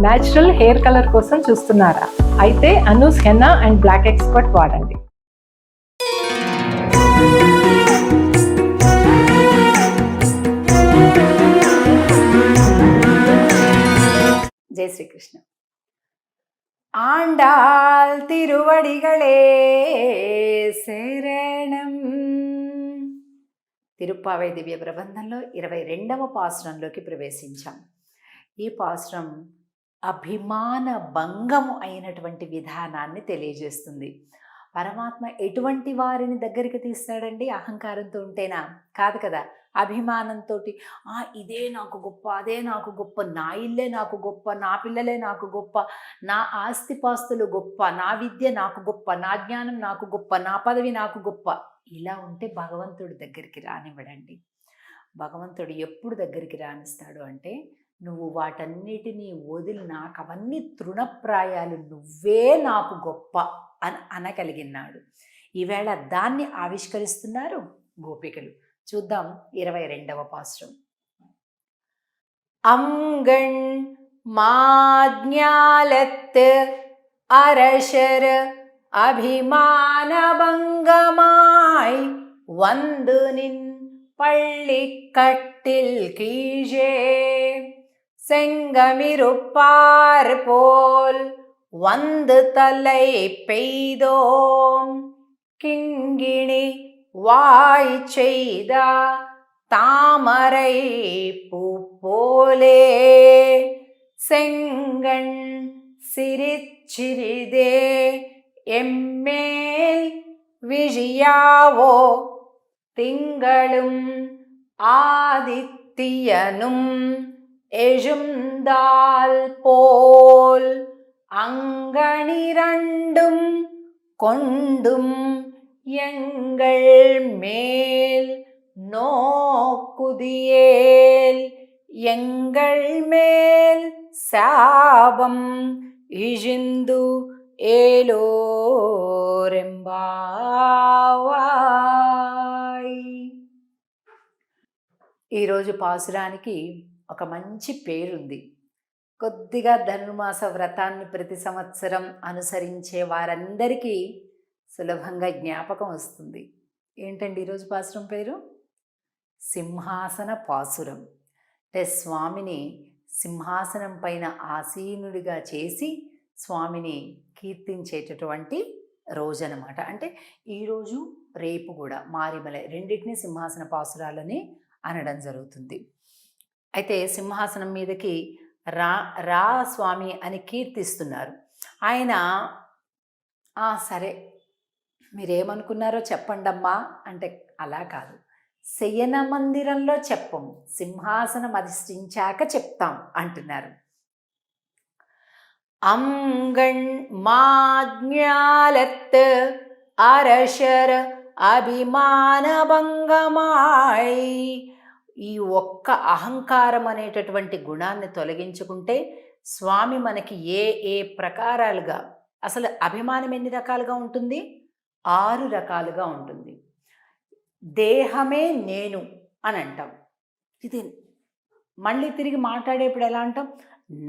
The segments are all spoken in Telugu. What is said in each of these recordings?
న్యాచురల్ హెయిర్ కలర్ కోసం చూస్తున్నారా? అయితే Anoos henna and black expert వాడండి. జై శ్రీకృష్ణ. ఆండాల్ తిరువడిగళే శరణం. తిరుప్పావై దివ్య ప్రబంధంలో 22వ పాసురంలోకి ప్రవేశించాం. ఈ పాసురం అభిమాన భంగము అయినటువంటి విధానాన్ని తెలియజేస్తుంది. పరమాత్మ ఎటువంటి వారిని దగ్గరికి తీస్తాడండి? అహంకారంతో ఉంటేనా? కాదు కదా. అభిమానంతో ఇదే నాకు గొప్ప, అదే నాకు గొప్ప, నా ఇల్లే నాకు గొప్ప, నా పిల్లలే నాకు గొప్ప, నా ఆస్తిపాస్తులు గొప్ప, నా విద్య నాకు గొప్ప, నా జ్ఞానం నాకు గొప్ప, నా పదవి నాకు గొప్ప. ఇలా ఉంటే భగవంతుడి దగ్గరికి రానివ్వడండి. భగవంతుడు ఎప్పుడు దగ్గరికి రానిస్తాడు అంటే, నువ్వు వాటన్నిటినీ వదిలి నాకు అవన్నీ తృణప్రాయాలు, నువ్వే నాకు గొప్ప అని అనగలిగినాడు. ఈవేళ దాన్ని ఆవిష్కరిస్తున్నారు గోపికలు. చూద్దాం 22వ పాసురం. అంగణ్ మాజ్ఞాలత్ அரசர் அபிமான பங்கமாய் வந்து நின் பள்ளிக்கட்டில் கீழே செங்கமிருப்பார் போல் வந்து தலை பெய்தோம் கிங்கிணி வாய் செய்த தாமரை பூ போலே செங்கண் சிரிச்சிறிதே எம்மேல் விழியாவோ திங்களும் ஆதித்யனும் எழுந்தால் போல் அங்கணிரண்டும் கொண்டும் எங்கள் மேல் நோக்குதியேல் எங்கள் மேல் சாபம் இழிந்து ఏలోరెంబావాయ్. ఈరోజు పాసురానికి ఒక మంచి పేరుంది. కొద్దిగా ధనుర్మాస వ్రతాన్ని ప్రతి సంవత్సరం అనుసరించే వారందరికీ సులభంగా జ్ఞాపకం వస్తుంది. ఏంటండి ఈరోజు పాసురం పేరు? సింహాసన పాసురం. అంటే స్వామిని సింహాసనం పైన ఆసీనుడిగా చేసి స్వామిని కీర్తించేటటువంటి రోజు అన్నమాట. అంటే ఈరోజు రేపు కూడా మారిమలై రెండింటినీ సింహాసన పాసురాలని అనడం జరుగుతుంది. అయితే సింహాసనం మీదకి రా స్వామి అని కీర్తిస్తున్నారు. ఆయన సరే మీరేమనుకున్నారో చెప్పండమ్మా అంటే అలా కాదు, శయన మందిరంలో చెప్పం, సింహాసనం అధిష్ఠించాక చెప్తాం అంటున్నారు. అంగణ్ మాజ్ఞాలత్ அரசர் అభిమాన భంగమాయ్. ఈ ఒక్క అహంకారం అనేటటువంటి గుణాన్ని తొలగించుకుంటే స్వామి మనకి ఏ ప్రకారాలుగా, అసలు అభిమానం ఎన్ని రకాలుగా ఉంటుంది? 6 రకాలుగా ఉంటుంది. దేహమే నేను అని అంటాం. ఇది మళ్ళీ తిరిగి మాట్లాడేప్పుడు ఎలా అంటాం?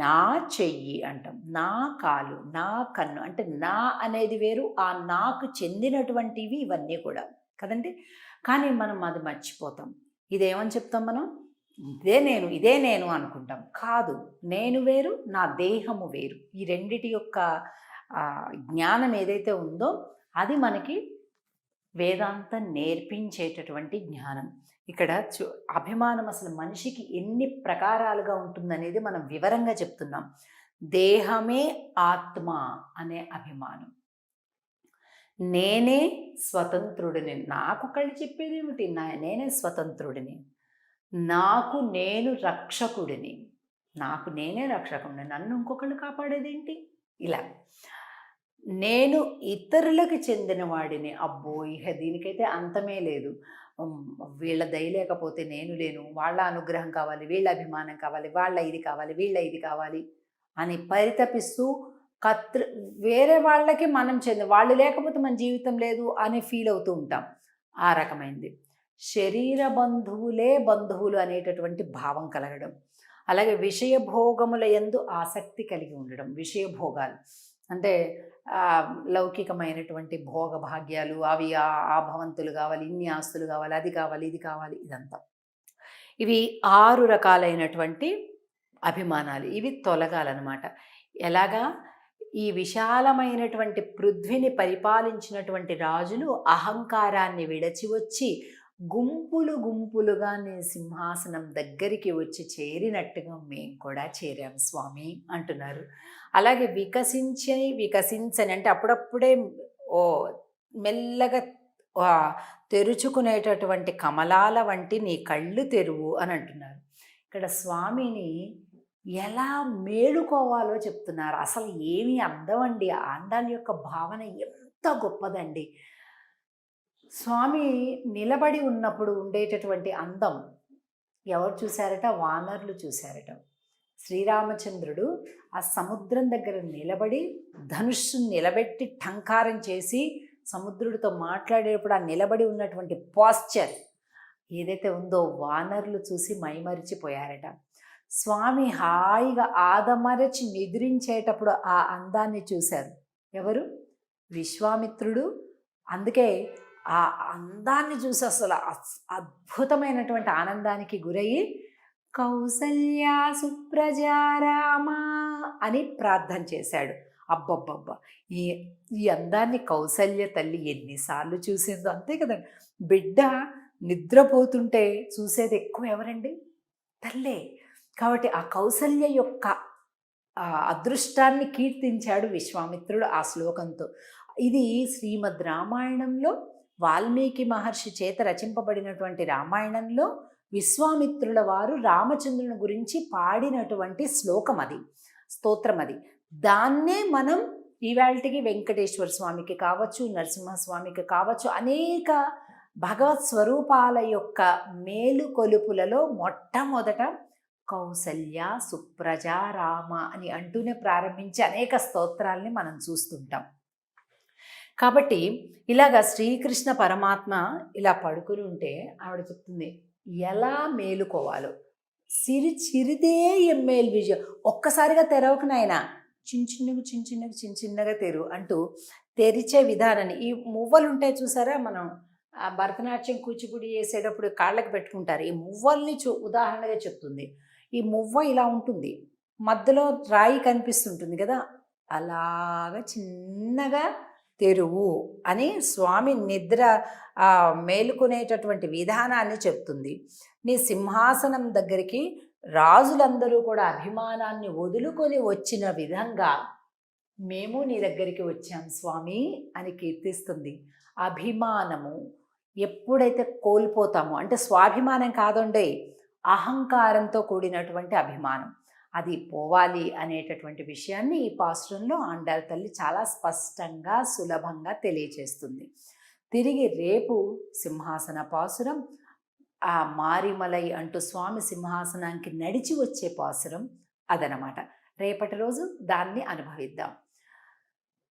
నా చెయ్యి అంటాం, నా కాలు, నా కన్ను. అంటే నా అనేది వేరు, ఆ నాకు చెందినటువంటివి ఇవన్నీ కూడా కదండి. కానీ మనం అది మర్చిపోతాం. ఇదేమని చెప్తాం మనం? ఇదే నేను అనుకుంటాం. కాదు, నేను వేరు, నా దేహము వేరు. ఈ రెండిటి యొక్క జ్ఞానం ఏదైతే ఉందో అది మనకి వేదాంతం నేర్పించేటటువంటి జ్ఞానం. ఇక్కడ అభిమానం అసలు మనిషికి ఎన్ని ప్రకారాలుగా ఉంటుందనేది మనం వివరంగా చెప్తున్నాం. దేహమే ఆత్మ అనే అభిమానం. నేనే స్వతంత్రుడిని. నాకు కళ్ళు చెప్పేది ఏమిటి? నేనే స్వతంత్రుడిని. నాకు నేను రక్షకుడిని. నాకు నేనే రక్షకుడిని. నన్ను ఇంకొకళ్ళు కాపాడేదేంటి? ఇలా నేను ఇతరులకు చెందిన వాడిని. అబ్బో, ఇక దీనికైతే అంతమే లేదు. వీళ్ళ దయ లేకపోతే నేను లేను, వాళ్ళ అనుగ్రహం కావాలి, వీళ్ళ అభిమానం కావాలి, వాళ్ళ ఇది కావాలి, వీళ్ళ ఇది కావాలి అని పరితపిస్తూ వేరే వాళ్ళకి మనం వాళ్ళు లేకపోతే మన జీవితం లేదు అని ఫీల్ అవుతూ ఉంటాం. ఆ రకమైనది. శరీర బంధువులే బంధువులు అనేటటువంటి భావం కలగడం. అలాగే విషయభోగముల యందు ఆసక్తి కలిగి ఉండడం. విషయభోగాలు అంటే లౌకికమైనటువంటి భోగ భాగ్యాలు, అవి ఆ భవంతులు కావాలి, ఇన్ని ఆస్తులు కావాలి, అది కావాలి, ఇది కావాలి, ఇదంతా. ఇవి 6 రకాలైనటువంటి అభిమానాలు. ఇవి తొలగాలన్నమాట. ఎలాగా? ఈ విశాలమైనటువంటి పృథ్వీని పరిపాలించినటువంటి రాజులు అహంకారాన్ని విడచి వచ్చి గుంపులు గుంపులుగా నీ సింహాసనం దగ్గరికి వచ్చి చేరినట్టుగా మేము కూడా చేరాం స్వామి అంటున్నారు. అలాగే వికసించని అంటే అప్పుడప్పుడే ఓ మెల్లగా తెరుచుకునేటటువంటి కమలాల వంటి నీ కళ్ళు తెరువు అని అంటున్నారు. ఇక్కడ స్వామిని ఎలా మేలుకోవాలో చెప్తున్నారు. అసలు ఏమి అందం అండి! ఆండాళ్ళ యొక్క భావన ఎంత గొప్పదండి. స్వామి నిలబడి ఉన్నప్పుడు ఉండేటటువంటి అందం ఎవరు చూశారట? వానరులు చూశారట. శ్రీరామచంద్రుడు ఆ సముద్రం దగ్గర నిలబడి ధనుస్సు నిలబెట్టి ఠంకారం చేసి సముద్రుడితో మాట్లాడేటప్పుడు ఆ నిలబడి ఉన్నటువంటి పాస్చర్ ఏదైతే ఉందో వానరులు చూసి మైమరిచిపోయారట. స్వామి హాయిగా ఆదమరచి నిద్రించేటప్పుడు ఆ అందాన్ని చూశారు. ఎవరు? విశ్వామిత్రుడు. అందుకే ఆ అందాన్ని చూసి అసలు అద్భుతమైనటువంటి ఆనందానికి గురయ్యి కౌసల్యా సుప్రజారామ అని ప్రార్థన చేశాడు. అబ్బబ్బబ్బా! ఈ అందాన్ని కౌసల్య తల్లి ఎన్నిసార్లు చూసిందో. అంతే కదండి. బిడ్డ నిద్రపోతుంటే చూసేది ఎక్కువ ఎవరండి? తల్లే. కాబట్టి ఆ కౌసల్య యొక్క అదృష్టాన్ని కీర్తించాడు విశ్వామిత్రుడు ఆ శ్లోకంతో. ఇది శ్రీమద్ రామాయణంలో వాల్మీకి మహర్షి చేత రచింపబడినటువంటి రామాయణంలో విశ్వామిత్రుల వారు రామచంద్రుని గురించి పాడినటువంటి శ్లోకం అది, స్తోత్రం అది. దాన్నే మనం ఇవాళకి వెంకటేశ్వర స్వామికి కావచ్చు, నరసింహస్వామికి కావచ్చు, అనేక భగవత్ స్వరూపాల యొక్క మేలుకొలుపులలో మొట్టమొదట కౌసల్య సుప్రజా రామ అని అంటూనే ప్రారంభించి అనేక స్తోత్రాల్ని మనం చూస్తుంటాం. కాబట్టి ఇలాగా శ్రీకృష్ణ పరమాత్మ ఇలా పడుకుని ఉంటే ఆవిడ చెప్తుంది ఎలా మేలుకోవాలో. చిరిదే ఎమ్మేలు విజయం. ఒక్కసారిగా తెరవకు నాయన, చిన్నగా తెరు అంటూ తెరిచే విధానాన్ని. ఈ మువ్వలు ఉంటాయి చూసారా, మనం భరతనాట్యం కూచిపూడి చేసేటప్పుడు కాళ్ళకి పెట్టుకుంటారు. ఈ మువ్వల్ని ఉదాహరణగా చెప్తుంది. ఈ మువ్వ ఇలా ఉంటుంది, మధ్యలో రాయి కనిపిస్తుంటుంది కదా, అలాగా చిన్నగా తెరువు అని స్వామి నిద్ర మేలుకునేటటువంటి విధానాన్ని చెప్తుంది. నీ సింహాసనం దగ్గరికి రాజులందరూ కూడా అభిమానాన్ని వదులుకొని వచ్చిన విధంగా మేము నీ దగ్గరికి వచ్చాం స్వామి అని కీర్తిస్తుంది. అభిమానము ఎప్పుడైతే కోల్పోతామో, అంటే స్వాభిమానం కాదండి, అహంకారంతో కూడినటువంటి అభిమానం, అది పోవాలి అనేటటువంటి విషయాన్ని ఈ పాసురంలో ఆండాళ్ళ తల్లి చాలా స్పష్టంగా సులభంగా తెలియచేస్తుంది. తిరిగి రేపు సింహాసన పాసురం, ఆ మారిమలై అంటూ స్వామి సింహాసనానికి నడిచి వచ్చే పాసురం అదనమాట. రేపటి రోజు దాన్ని అనుభవిద్దాం.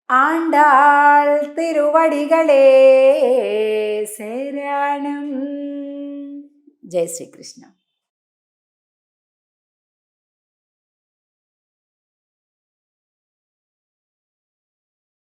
ఆండాళ్ తిరువడిగళే శరణం. జై శ్రీకృష్ణ.